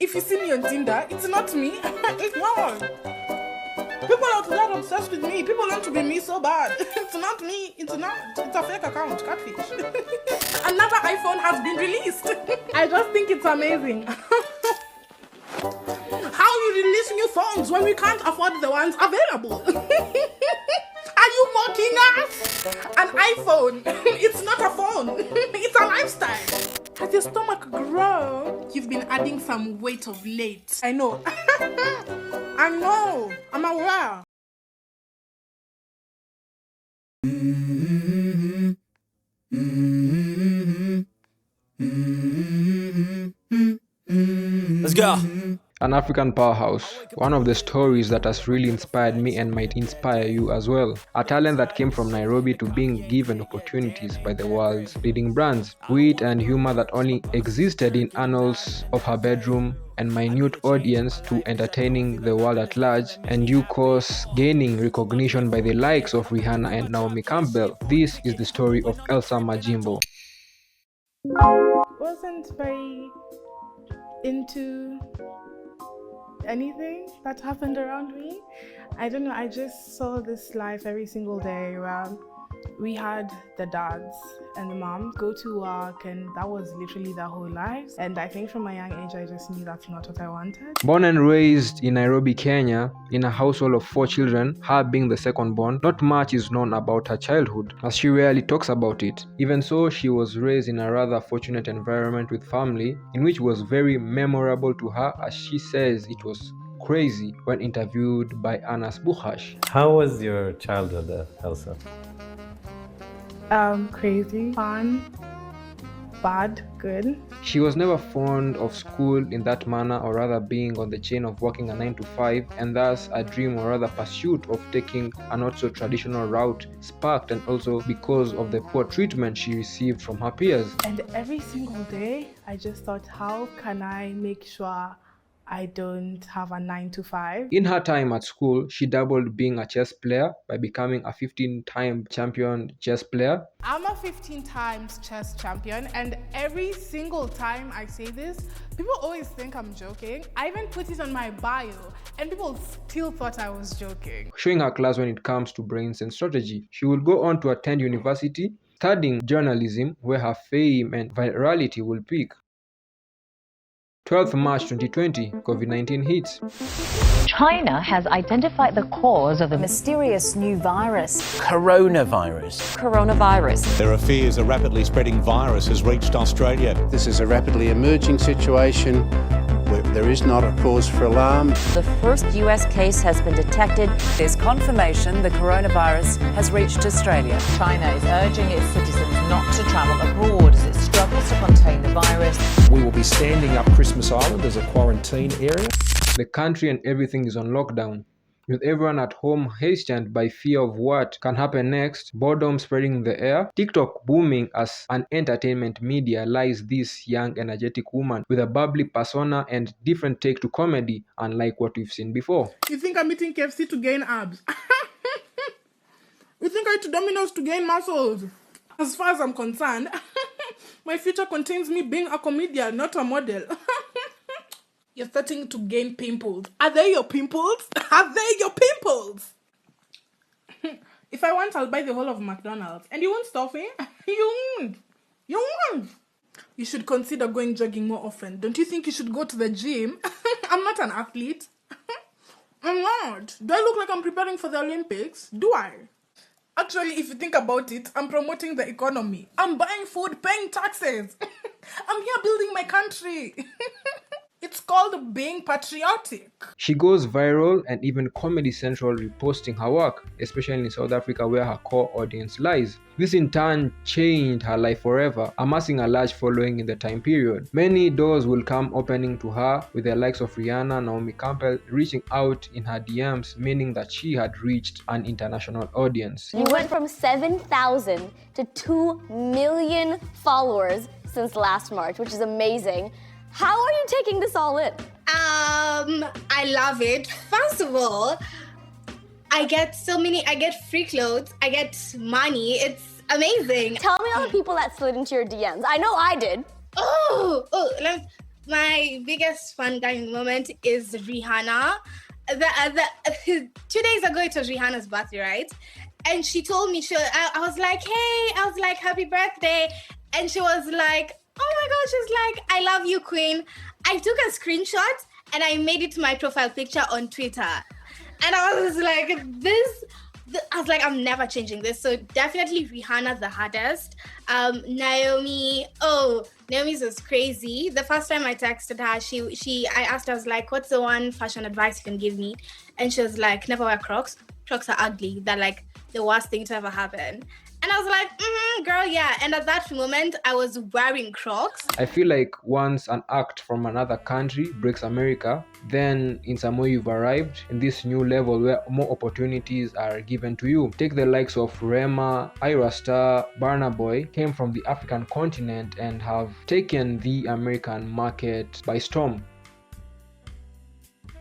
If you see me on Tinder, it's not me. It's not. People out there are obsessed with me. People want to be me so bad. It's not me. It's not. It's a fake account. Catfish. Another iPhone has been released. I just think it's amazing. How you release new phones when we can't afford the ones available? Are you mocking us? An iPhone. It's not a phone. It's a lifestyle. Has your stomach grown? You've been adding some weight of late. I know. I know. I'm aware. Let's go. An African powerhouse, one of the stories that has really inspired me and might inspire you as well. A talent that came from Nairobi to being given opportunities by the world's leading brands. Wit and humor that only existed in annals of her bedroom and minute audience to entertaining the world at large, and due course gaining recognition by the likes of Rihanna and Naomi Campbell. This is the story of Elsa Majimbo. Wasn't very into anything that happened around me. I don't know, I just saw this life every single day where we had the dads and the moms go to work, and that was literally their whole lives. And I think from a young age, I just knew that's not what I wanted. Born and raised in Nairobi, Kenya, in a household of 4 children, her being the second born, not much is known about her childhood, as she rarely talks about it. Even so, she was raised in a rather fortunate environment with family, in which was very memorable to her, as she says it was crazy when interviewed by Anas Bukhash. How was your childhood, Elsa? Crazy, fun, bad, good. She was never fond of school in that manner, or rather being on the chain of working a 9 to 5, and thus a dream or rather pursuit of taking a not so traditional route sparked, and also because of the poor treatment she received from her peers. And every single day, I just thought, how can I make sure I don't have a 9 to 5? In her time at school, she dabbled being a chess player by becoming a 15-time champion chess player. I'm a 15 times chess champion, and every single time I say this, people always think I'm joking. I even put it on my bio, and people still thought I was joking. Showing her class when it comes to brains and strategy. She would go on to attend university, studying journalism, where her fame and virality will peak. 12th March 2020, COVID-19 hits. China has identified the cause of a mysterious new virus. Coronavirus. There are fears a rapidly spreading virus has reached Australia. This is a rapidly emerging situation where there is not a cause for alarm. The first US case has been detected. There's confirmation the coronavirus has reached Australia. China is urging its citizens not to travel abroad as it struggles to contain the virus. We will be standing up Christmas Island as a quarantine area. The country and everything is on lockdown, with everyone at home hastened by fear of what can happen next, boredom spreading in the air. TikTok booming as an entertainment media lies this young energetic woman with a bubbly persona and different take to comedy, unlike what we've seen before. You think I'm eating KFC to gain abs? You think I eat Domino's to gain muscles? As far as I'm concerned, my future contains me being a comedian, not a model. You're starting to gain pimples. Are they your pimples? Are they your pimples? If I want, I'll buy the whole of McDonald's. And you won't stop me? You won't. You won't. You should consider going jogging more often. Don't you think you should go to the gym? I'm not an athlete. I'm not. Do I look like I'm preparing for the Olympics? Do I? Actually, if you think about it, I'm promoting the economy. I'm buying food, paying taxes. I'm here building my country. It's called being patriotic. She goes viral, and even Comedy Central reposting her work, especially in South Africa where her core audience lies. This in turn changed her life forever, amassing a large following in the time period. Many doors will come opening to her, with the likes of Rihanna, Naomi Campbell reaching out in her DMs, meaning that she had reached an international audience. You went from 7,000 to 2 million followers since last March, which is amazing. How are you taking this all in? I love it. First of all, I get free clothes, I get money. It's amazing. Tell me all the people that slid into your DMs. I know I did. my biggest fangirling moment is Rihanna. 2 days ago, it was Rihanna's birthday, right? And she told me, I was like, happy birthday. And she was like, oh my gosh, she's like, I love you, Queen. I took a screenshot and I made it my profile picture on Twitter. And I was like, I'm never changing this. So definitely Rihanna, the hardest. Naomi's was crazy. The first time I texted her, I asked her, I was like, what's the one fashion advice you can give me? And she was like, never wear Crocs. Crocs are ugly. They're like the worst thing to ever happen. And I was like, girl, yeah. And at that moment, I was wearing Crocs. I feel like once an act from another country breaks America, then in some way you've arrived in this new level where more opportunities are given to you. Take the likes of Rema, Ira Star, Burna Boy, came from the African continent and have taken the American market by storm.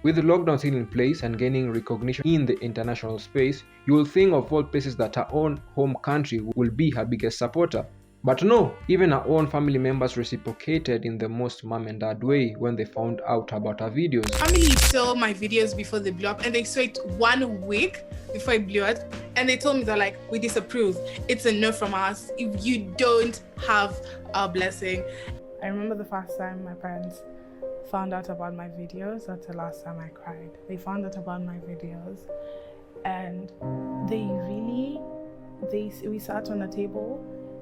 With the lockdown still in place and gaining recognition in the international space, you will think of all places that her own home country will be her biggest supporter. But no, even her own family members reciprocated in the most mom and dad way when they found out about her videos. Family saw my videos before they blew up, and they saw it 1 week before it blew up, and they told me, they're like, we disapprove. It's a no from us if you don't have our blessing. I remember the first time my parents found out about my videos. That's the last time I cried. They found out about my videos, and we sat on a table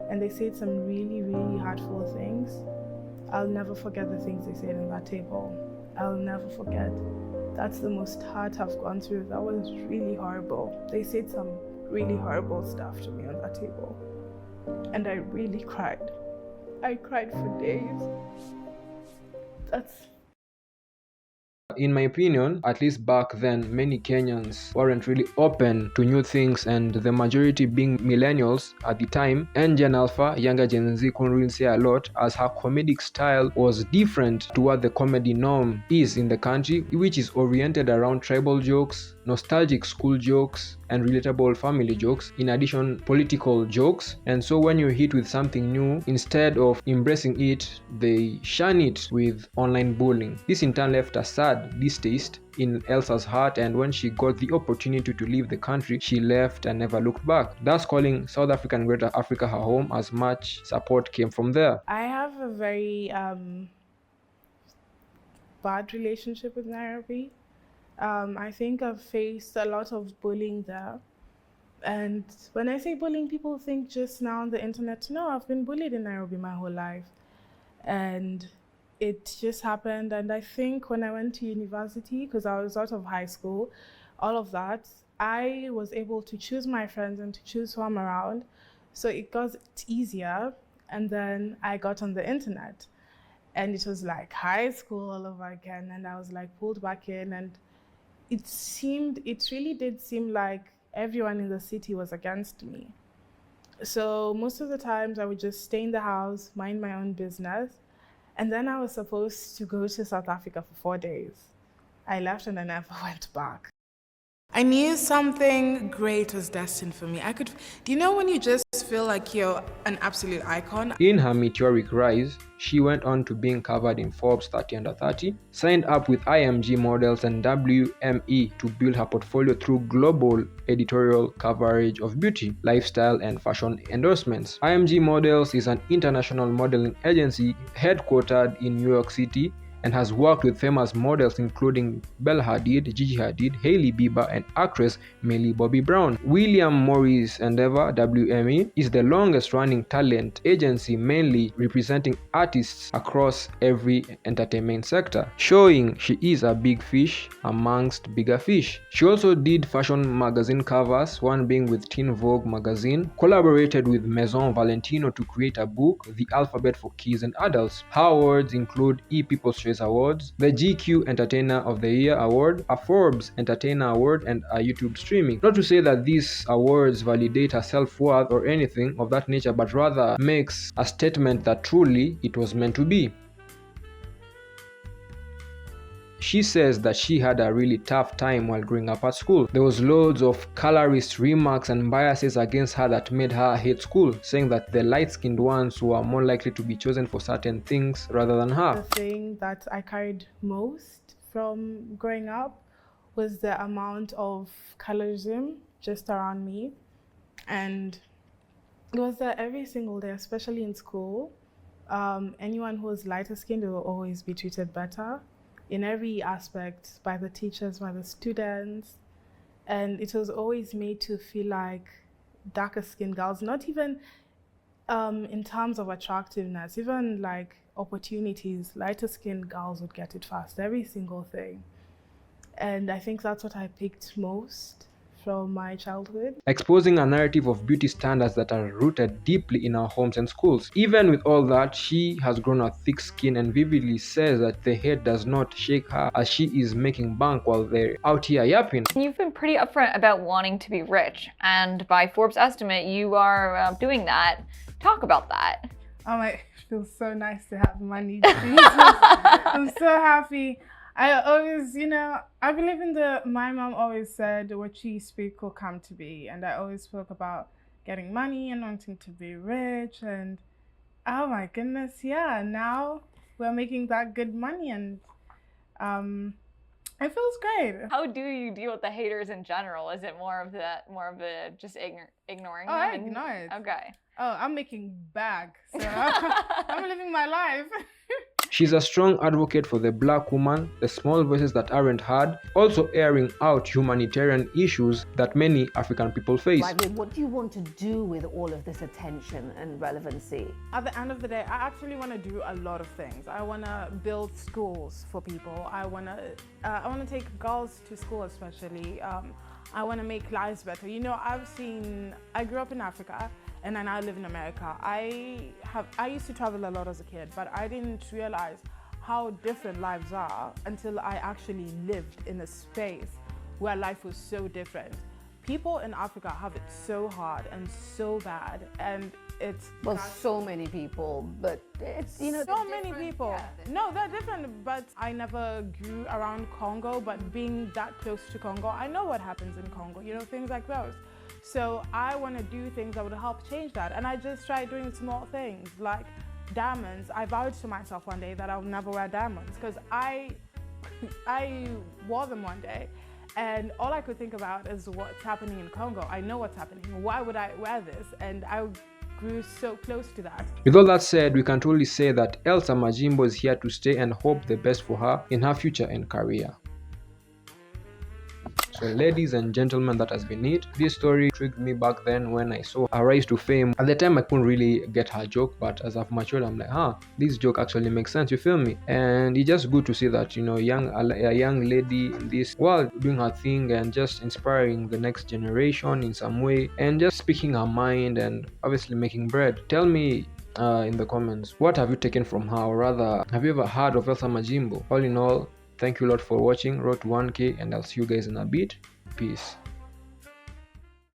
and they said some really, really hurtful things. I'll never forget the things they said on that table. I'll never forget. That's the most hurt I've gone through. That was really horrible. They said some really horrible stuff to me on that table, and I really cried. I cried for days. In my opinion, at least back then, many Kenyans weren't really open to new things, and the majority being millennials at the time, and Gen Alpha, younger Gen Z, couldn't really say a lot, as her comedic style was different to what the comedy norm is in the country, which is oriented around tribal jokes, nostalgic school jokes, and relatable family jokes, in addition political jokes. And so when you hit with something new, instead of embracing it, they shun it with online bullying. This in turn left a sad distaste in Elsa's heart, and when she got the opportunity to leave the country, she left and never looked back, thus calling South Africa and Greater Africa her home, as much support came from there. I have a very bad relationship with Nairobi. I think I've faced a lot of bullying there. And when I say bullying, people think just now on the internet. No, I've been bullied in Nairobi my whole life. And it just happened. And I think when I went to university, because I was out of high school, all of that, I was able to choose my friends and to choose who I'm around. So it got easier. And then I got on the internet. And it was like high school all over again. And I was like pulled back in, and it really did seem like everyone in the city was against me. So most of the times I would just stay in the house, mind my own business. And then I was supposed to go to South Africa for 4 days. I left and I never went back. I knew something great was destined for me. Do you know when you just feel like you're an absolute icon? In her meteoric rise, she went on to being covered in Forbes 30 Under 30, signed up with IMG Models and WME to build her portfolio through global editorial coverage of beauty, lifestyle, and fashion endorsements. IMG Models is an international modeling agency headquartered in New York City, and has worked with famous models including Bella Hadid, Gigi Hadid, Hailey Bieber, and actress Millie Bobby Brown. William Morris Endeavor, WME, is the longest running talent agency mainly representing artists across every entertainment sector, showing she is a big fish amongst bigger fish. She also did fashion magazine covers, one being with Teen Vogue magazine, collaborated with Maison Valentino to create a book, The Alphabet for Kids and Adults. Her awards include People's Choice Awards, the GQ Entertainer of the Year Award, a Forbes Entertainer Award, and a YouTube Streaming. Not to say that these awards validate her self-worth or anything of that nature, but rather makes a statement that truly it was meant to be. She says that she had a really tough time while growing up at school. There was loads of colorist remarks and biases against her that made her hate school, saying that the light-skinned ones were more likely to be chosen for certain things rather than her. The thing that I carried most from growing up was the amount of colorism just around me. And it was there every single day, especially in school. Anyone who was lighter skinned will always be treated better in every aspect, by the teachers, by the students. And it was always made to feel like darker skinned girls, not even in terms of attractiveness, even like opportunities, lighter skinned girls would get it fast, every single thing. And I think that's what I picked most from my childhood. Exposing a narrative of beauty standards that are rooted deeply in our homes and schools. Even with all that, she has grown a thick skin and vividly says that the head does not shake her as she is making bank while they're out here yapping. You've been pretty upfront about wanting to be rich, and by Forbes' estimate, you are doing that. Talk about that. Oh my, it feels so nice to have money. I'm so happy. I always, I believe in my mom always said, what you speak will come to be. And I always spoke about getting money and wanting to be rich. And oh my goodness, yeah, now we're making that good money and it feels great. How do you deal with the haters in general? Is it more of the just ignoring them? I ignore it. Okay. Oh, I'm making bag, so I'm living my life. She's a strong advocate for the black woman, the small voices that aren't heard, also airing out humanitarian issues that many African people face. What do you want to do with all of this attention and relevancy? At the end of the day, I actually want to do a lot of things. I want to build schools for people. I want to take girls to school, especially. I want to make lives better. I grew up in Africa. And I now live in America. I used to travel a lot as a kid, but I didn't realize how different lives are until I actually lived in a space where life was so different. People in Africa have it so hard and so bad, and it's... Well, so many people, but it's, So many people. Yeah. No, they're different, but I never grew around Congo, but being that close to Congo, I know what happens in Congo, things like those. So I want to do things that would help change that. And I just tried doing small things like diamonds. I vowed to myself one day that I would never wear diamonds because I wore them one day and all I could think about is what's happening in Congo. I know what's happening. Why would I wear this? And I grew so close to that. With all that said, we can truly say that Elsa Majimbo is here to stay and hope the best for her in her future and career. So ladies and gentlemen, that has been it. This story intrigued me back then when I saw her rise to fame. At the time I couldn't really get her joke, but as I've matured I'm like, this joke actually makes sense, you feel me? And it's just good to see that, a young lady in this world doing her thing and just inspiring the next generation in some way and just speaking her mind and obviously making bread. Tell me in the comments, what have you taken from her, or rather, have you ever heard of Elsa Majimbo? All in all, thank you a lot for watching. Road to 1K, and I'll see you guys in a bit. Peace.